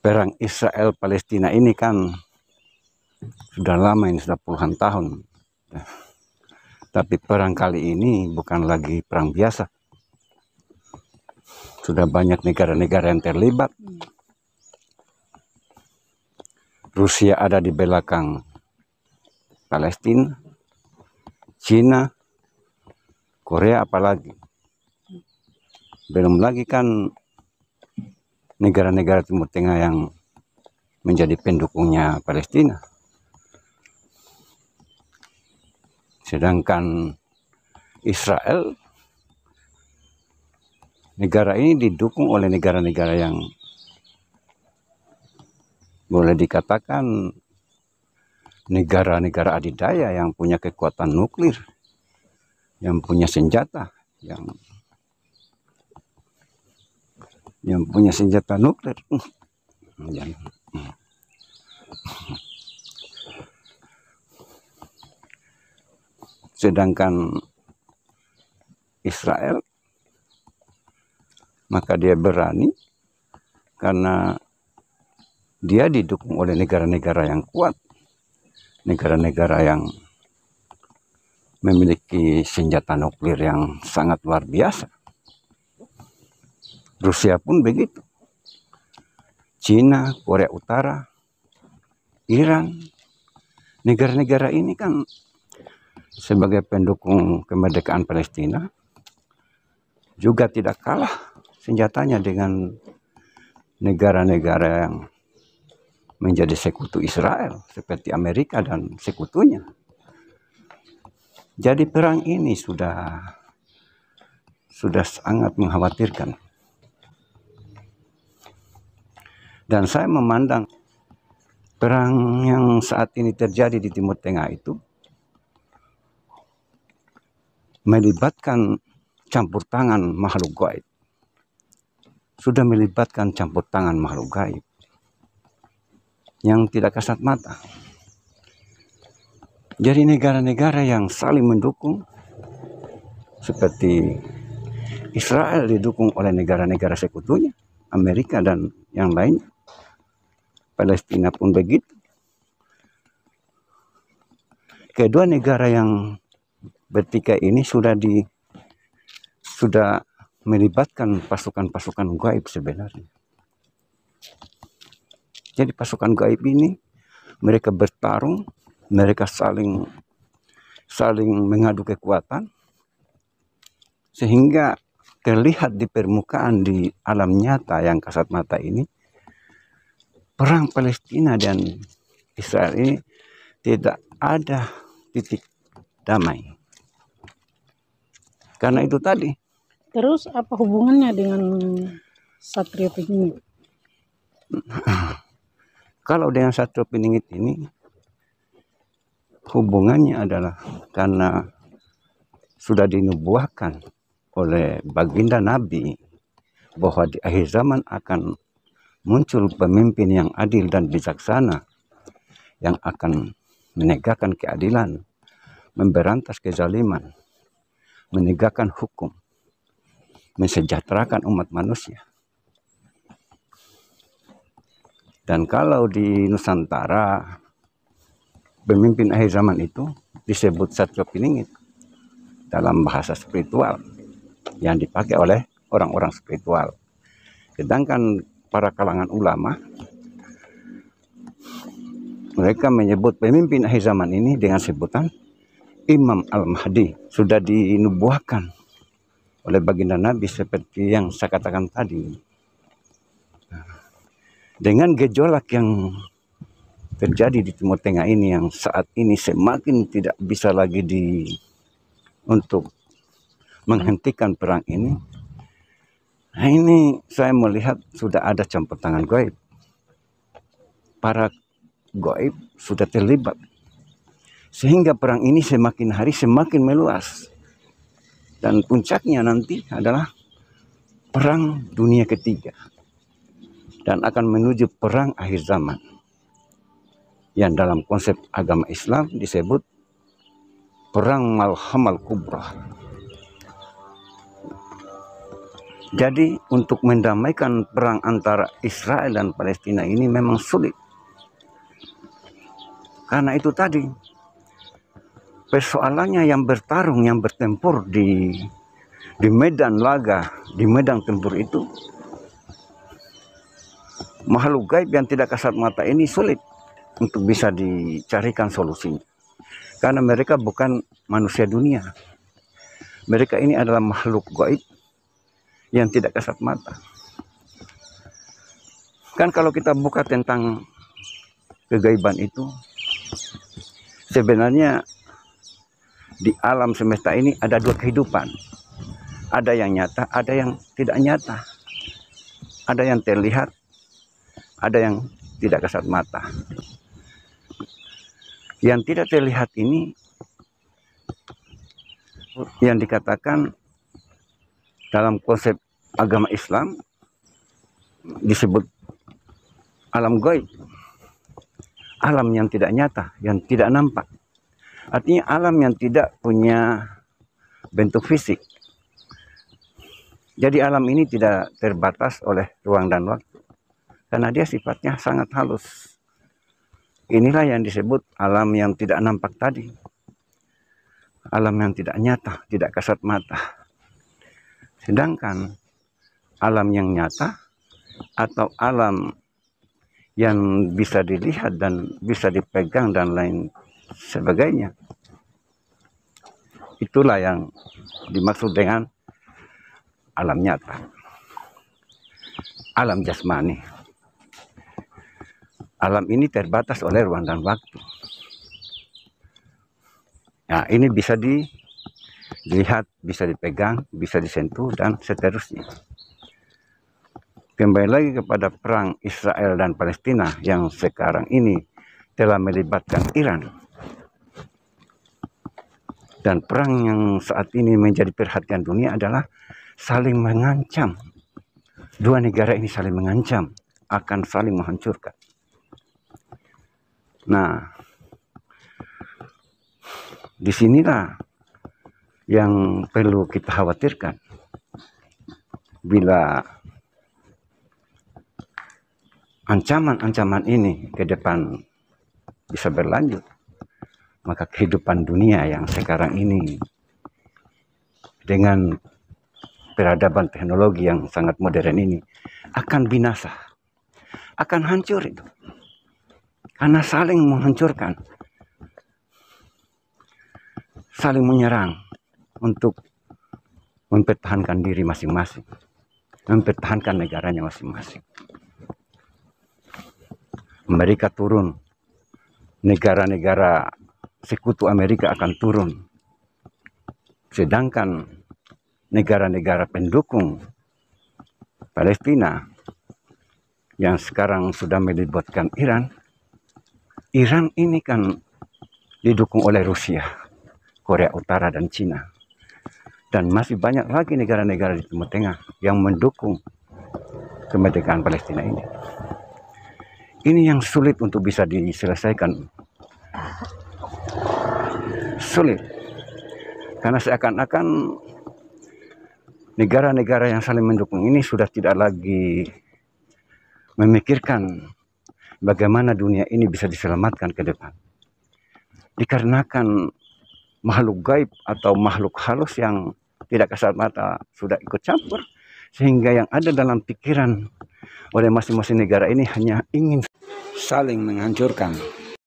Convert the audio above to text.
perang Israel Palestina ini kan sudah lama, ini sudah puluhan tahun. Tapi perang kali ini bukan lagi perang biasa. Sudah banyak negara-negara yang terlibat. Rusia ada di belakang Palestina, Cina, Korea apalagi. Belum lagi kan negara-negara Timur Tengah yang menjadi pendukungnya Palestina. Sedangkan Israel, negara ini didukung oleh negara-negara yang boleh dikatakan negara-negara adidaya yang punya kekuatan nuklir, yang punya senjata, yang punya senjata nuklir. Sedangkan Israel, maka dia berani karena dia didukung oleh negara-negara yang kuat, negara-negara yang memiliki senjata nuklir yang sangat luar biasa. Rusia pun begitu. Cina, Korea Utara, Iran, negara-negara ini kan sebagai pendukung kemerdekaan Palestina juga tidak kalah senjatanya dengan negara-negara yang menjadi sekutu Israel seperti Amerika dan sekutunya. Jadi perang ini sudah sangat mengkhawatirkan. Dan saya memandang perang yang saat ini terjadi di Timur Tengah itu melibatkan campur tangan makhluk gaib. Sudah melibatkan campur tangan makhluk gaib yang tidak kasat mata. Jadi negara-negara yang saling mendukung, seperti Israel didukung oleh negara-negara sekutunya, Amerika dan yang lain. Palestina pun begitu. Kedua negara yang bertikai ini sudah melibatkan pasukan-pasukan gaib sebenarnya. Jadi pasukan gaib ini mereka bertarung, mereka saling mengadu kekuatan, sehingga terlihat di permukaan di alam nyata yang kasat mata ini, perang Palestina dan Israel ini tidak ada titik damai. Karena itu tadi. Terus apa hubungannya dengan Satrio Piningit? Kalau dengan Satrio Piningit ini hubungannya adalah karena sudah dinubuahkan oleh baginda Nabi bahwa di akhir zaman akan muncul pemimpin yang adil dan bijaksana yang akan menegakkan keadilan, memberantas kezaliman, menegakkan hukum, mensejahterakan umat manusia. Dan kalau di Nusantara pemimpin akhir zaman itu disebut Satrio Piningit dalam bahasa spiritual yang dipakai oleh orang-orang spiritual. Sedangkan para kalangan ulama, mereka menyebut pemimpin akhir zaman ini dengan sebutan Imam Al-Mahdi. Sudah dinubuahkan oleh baginda Nabi seperti yang saya katakan tadi. Dengan gejolak yang terjadi di Timur Tengah ini yang saat ini semakin tidak bisa lagi untuk menghentikan perang ini. Nah, ini saya melihat sudah ada campur tangan gaib. Para gaib sudah terlibat. Sehingga perang ini semakin hari semakin meluas. Dan puncaknya nanti adalah perang dunia ketiga. Dan akan menuju perang akhir zaman. Yang dalam konsep agama Islam disebut perang Malhamal Kubra. Jadi untuk mendamaikan perang antara Israel dan Palestina ini memang sulit. Karena itu tadi, persoalannya yang bertarung, yang bertempur di medan laga, di medan tempur itu, makhluk gaib yang tidak kasat mata ini sulit untuk bisa dicarikan solusinya. Karena mereka bukan manusia dunia. Mereka ini adalah makhluk gaib yang tidak kasat mata. Kan kalau kita buka tentang kegaiban itu, sebenarnya di alam semesta ini ada dua kehidupan. Ada yang nyata, ada yang tidak nyata. Ada yang terlihat, ada yang tidak kasat mata. Yang tidak terlihat ini yang dikatakan dalam konsep agama Islam disebut alam gaib. Alam yang tidak nyata, yang tidak nampak. Artinya alam yang tidak punya bentuk fisik. Jadi alam ini tidak terbatas oleh ruang dan waktu. Karena dia sifatnya sangat halus. Inilah yang disebut alam yang tidak nampak tadi. Alam yang tidak nyata, tidak kasat mata. Sedangkan alam yang nyata atau alam yang bisa dilihat dan bisa dipegang dan lain sebagainya, itulah yang dimaksud dengan alam nyata, alam jasmani. Alam ini terbatas oleh ruang dan waktu. Nah, ini bisa dilihat, bisa dipegang, bisa disentuh, dan seterusnya. Kembali lagi kepada perang Israel dan Palestina yang sekarang ini telah melibatkan Iran. Dan perang yang saat ini menjadi perhatian dunia adalah saling mengancam. Dua negara ini saling mengancam, akan saling menghancurkan. Nah, disinilah yang perlu kita khawatirkan. Bila ancaman-ancaman ini ke depan bisa berlanjut, maka kehidupan dunia yang sekarang ini dengan peradaban teknologi yang sangat modern ini akan binasa, akan hancur itu. Karena saling menghancurkan, saling menyerang untuk mempertahankan diri masing-masing, mempertahankan negaranya masing-masing. Amerika turun, negara-negara sekutu Amerika akan turun. Sedangkan negara-negara pendukung Palestina yang sekarang sudah melibatkan Iran, Iran ini kan didukung oleh Rusia, Korea Utara, dan Cina. Dan masih banyak lagi negara-negara di Timur Tengah yang mendukung kemerdekaan Palestina ini. Ini yang sulit untuk bisa diselesaikan. Sulit. Karena seakan-akan negara-negara yang saling mendukung ini sudah tidak lagi memikirkan bagaimana dunia ini bisa diselamatkan ke depan. Dikarenakan makhluk gaib atau makhluk halus yang tidak kasat mata sudah ikut campur, sehingga yang ada dalam pikiran oleh masing-masing negara ini hanya ingin saling menghancurkan.